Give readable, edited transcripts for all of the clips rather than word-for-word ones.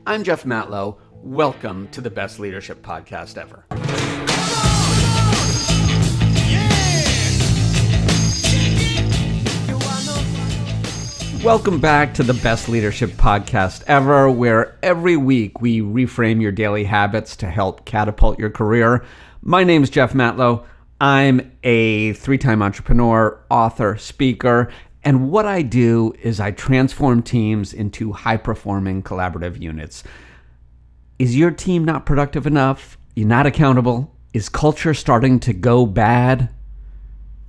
I'm Jeff Matlow. Welcome to the best leadership podcast ever. Welcome back to the best leadership podcast ever, where every week we reframe your daily habits to help catapult your career. My name's Jeff Matlow. I'm a three-time entrepreneur, author, speaker, and what I do is I transform teams into high-performing collaborative units. Is your team not productive enough? You're not accountable? Is culture starting to go bad?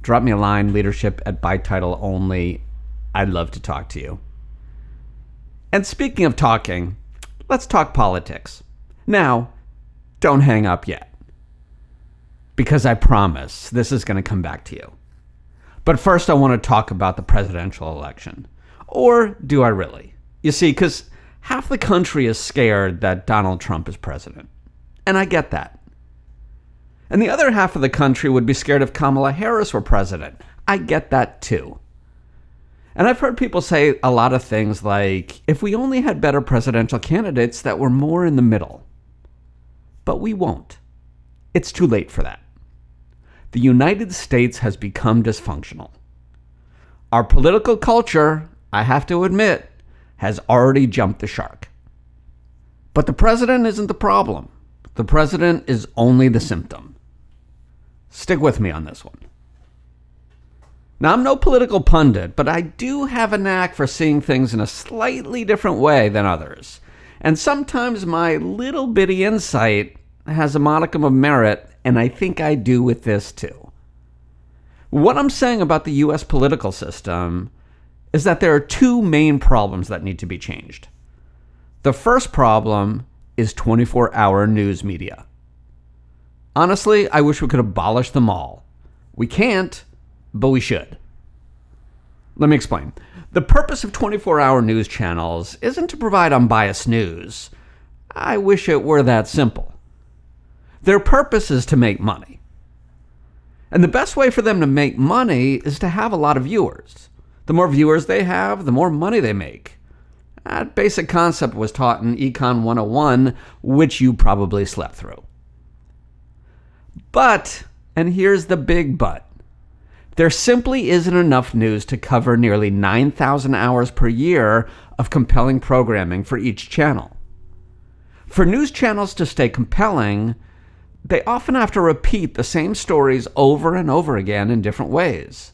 Drop me a line, leadership at by title only. I'd love to talk to you. And speaking of talking, let's talk politics. Now, don't hang up yet, because I promise this is going to come back to you. But first, I want to talk about the presidential election. Or do I really? You see, because half the country is scared that Donald Trump is president. And I get that. And the other half of the country would be scared if Kamala Harris were president. I get that too. And I've heard people say a lot of things like, if we only had better presidential candidates that were more in the middle. But we won't. It's too late for that. The United States has become dysfunctional. Our political culture, I have to admit, has already jumped the shark. But the president isn't the problem. The president is only the symptom. Stick with me on this one. Now, I'm no political pundit, but I do have a knack for seeing things in a slightly different way than others. And sometimes my little bitty insight has a modicum of merit, and I think I do with this too. What I'm saying about the U.S. political system is that there are two main problems that need to be changed. The first problem is 24-hour news media. Honestly, I wish we could abolish them all. We can't, but we should. Let me explain. The purpose of 24-hour news channels isn't to provide unbiased news. I wish it were that simple. Their purpose is to make money. And the best way for them to make money is to have a lot of viewers. The more viewers they have, the more money they make. That basic concept was taught in Econ 101, which you probably slept through. But, and here's the big but, there simply isn't enough news to cover nearly 9,000 hours per year of compelling programming for each channel. For news channels to stay compelling, they often have to repeat the same stories over and over again in different ways.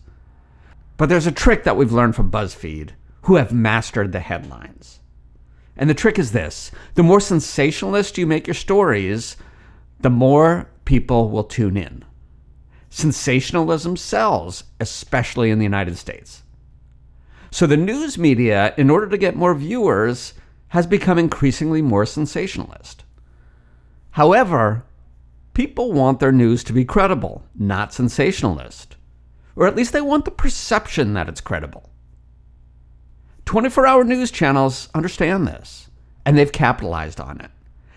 But there's a trick that we've learned from BuzzFeed, who have mastered the headlines. And the trick is this: the more sensationalist you make your stories, the more people will tune in. Sensationalism sells, especially in the United States. So the news media, in order to get more viewers, has become increasingly more sensationalist. However, people want their news to be credible, not sensationalist. Or at least they want the perception that it's credible. 24-hour news channels understand this, and they've capitalized on it.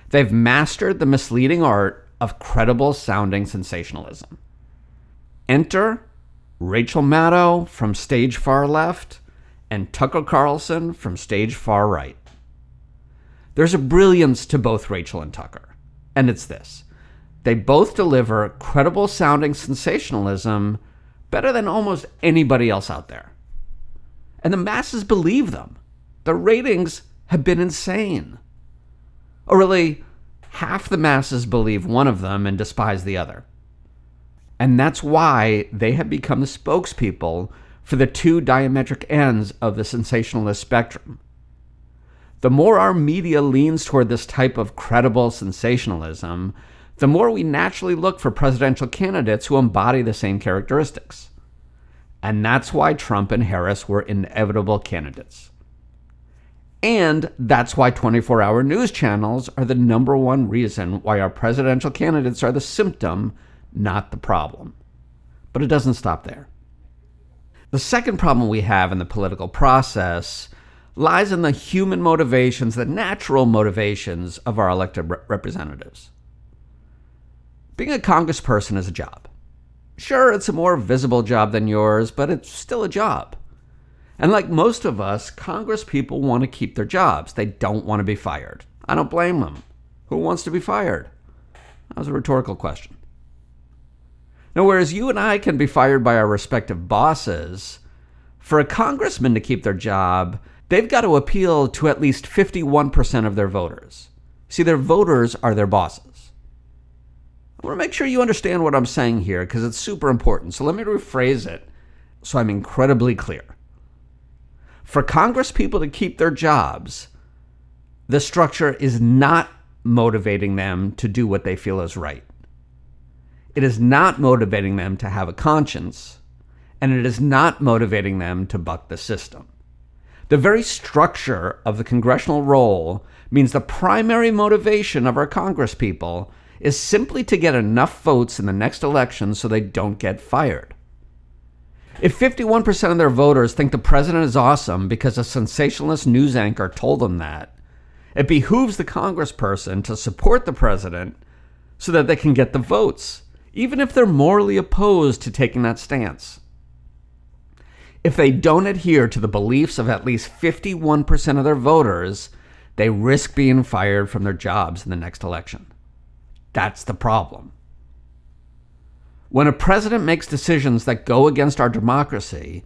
They've mastered the misleading art of credible-sounding sensationalism. Enter Rachel Maddow from Stage Far Left and Tucker Carlson from Stage Far Right. There's a brilliance to both Rachel and Tucker, and it's this: they both deliver credible-sounding sensationalism better than almost anybody else out there. And the masses believe them. The ratings have been insane. Or really, half the masses believe one of them and despise the other. And that's why they have become the spokespeople for the two diametric ends of the sensationalist spectrum. The more our media leans toward this type of credible sensationalism, the more we naturally look for presidential candidates who embody the same characteristics. And that's why Trump and Harris were inevitable candidates. And that's why 24-hour news channels are the number one reason why our presidential candidates are the symptom, not the problem. But it doesn't stop there. The second problem we have in the political process lies in the human motivations, the natural motivations of our elected representatives. Being a congressperson is a job. Sure, it's a more visible job than yours, but it's still a job. And like most of us, Congress people want to keep their jobs. They don't want to be fired. I don't blame them. Who wants to be fired? That was a rhetorical question. Now, whereas you and I can be fired by our respective bosses, for a congressman to keep their job, they've got to appeal to at least 51% of their voters. See, their voters are their bosses. I want to make sure you understand what I'm saying here because it's super important. So let me rephrase it so I'm incredibly clear. For Congress people to keep their jobs, the structure is not motivating them to do what they feel is right. It is not motivating them to have a conscience, and it is not motivating them to buck the system. The very structure of the congressional role means the primary motivation of our congresspeople is simply to get enough votes in the next election so they don't get fired. If 51% of their voters think the president is awesome because a sensationalist news anchor told them that, it behooves the congressperson to support the president so that they can get the votes, even if they're morally opposed to taking that stance. If they don't adhere to the beliefs of at least 51% of their voters, they risk being fired from their jobs in the next election. That's the problem. When a president makes decisions that go against our democracy,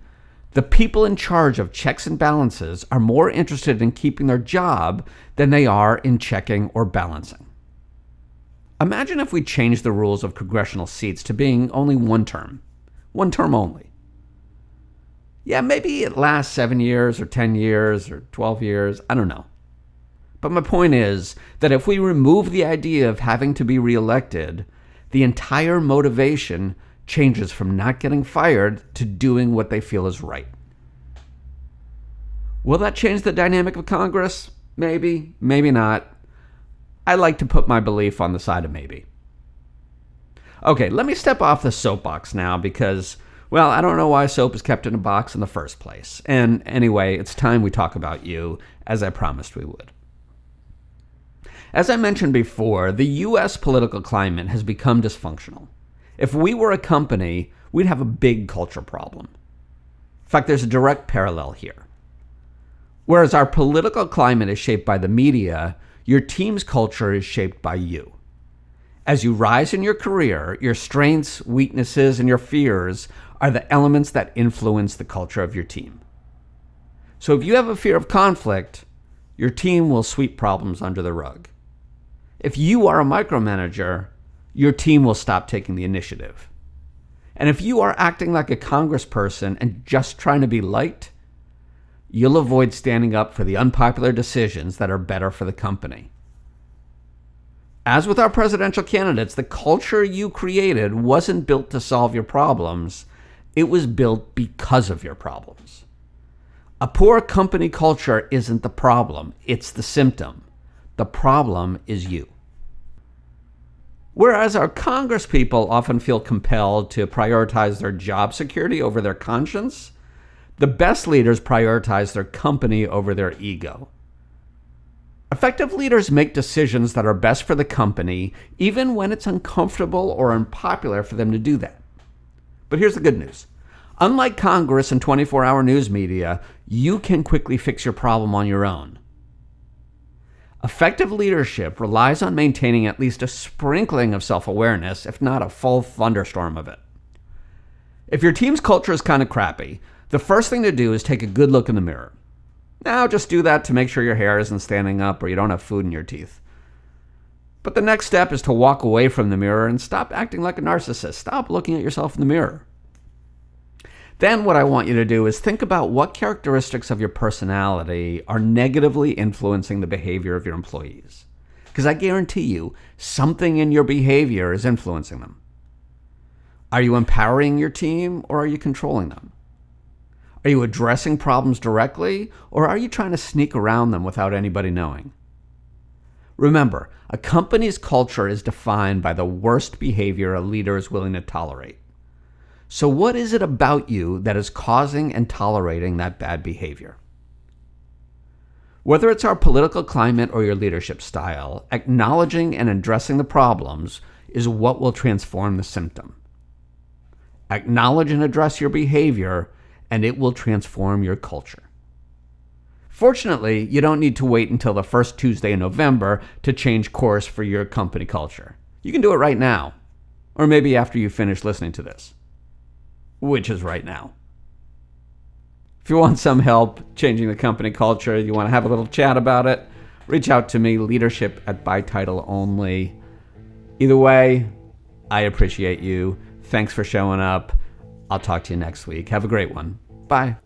the people in charge of checks and balances are more interested in keeping their job than they are in checking or balancing. Imagine if we changed the rules of congressional seats to being only one term only. Yeah, maybe it lasts 7 years or 10 years or 12 years, I don't know. But my point is that if we remove the idea of having to be reelected, the entire motivation changes from not getting fired to doing what they feel is right. Will that change the dynamic of Congress? Maybe, maybe not. I like to put my belief on the side of maybe. Okay, let me step off the soapbox now because, well, I don't know why soap is kept in a box in the first place. And anyway, it's time we talk about you, as I promised we would. As I mentioned before, the U.S. political climate has become dysfunctional. If we were a company, we'd have a big culture problem. In fact, there's a direct parallel here. Whereas our political climate is shaped by the media, your team's culture is shaped by you. As you rise in your career, your strengths, weaknesses, and your fears are the elements that influence the culture of your team. So if you have a fear of conflict, your team will sweep problems under the rug. If you are a micromanager, your team will stop taking the initiative. And if you are acting like a congressperson and just trying to be liked, you'll avoid standing up for the unpopular decisions that are better for the company. As with our presidential candidates, the culture you created wasn't built to solve your problems. It was built because of your problems. A poor company culture isn't the problem, it's the symptom. The problem is you. Whereas our congresspeople often feel compelled to prioritize their job security over their conscience, the best leaders prioritize their company over their ego. Effective leaders make decisions that are best for the company, even when it's uncomfortable or unpopular for them to do that. But here's the good news. Unlike Congress and 24-hour news media, you can quickly fix your problem on your own. Effective leadership relies on maintaining at least a sprinkling of self-awareness, if not a full thunderstorm of it. If your team's culture is kind of crappy, the first thing to do is take a good look in the mirror. Now, just do that to make sure your hair isn't standing up or you don't have food in your teeth. But the next step is to walk away from the mirror and stop acting like a narcissist. Stop looking at yourself in the mirror. Then what I want you to do is think about what characteristics of your personality are negatively influencing the behavior of your employees. Because I guarantee you, something in your behavior is influencing them. Are you empowering your team or are you controlling them? Are you addressing problems directly or are you trying to sneak around them without anybody knowing? Remember, a company's culture is defined by the worst behavior a leader is willing to tolerate. So what is it about you that is causing and tolerating that bad behavior? Whether it's our political climate or your leadership style, acknowledging and addressing the problems is what will transform the symptom. Acknowledge and address your behavior, and it will transform your culture. Fortunately, you don't need to wait until the first Tuesday in November to change course for your company culture. You can do it right now, or maybe after you finish listening to this, which is right now. If you want some help changing the company culture, you want to have a little chat about it, reach out to me, leadership@bytitleonly. Either way, I appreciate you. Thanks for showing up. I'll talk to you next week. Have a great one. Bye.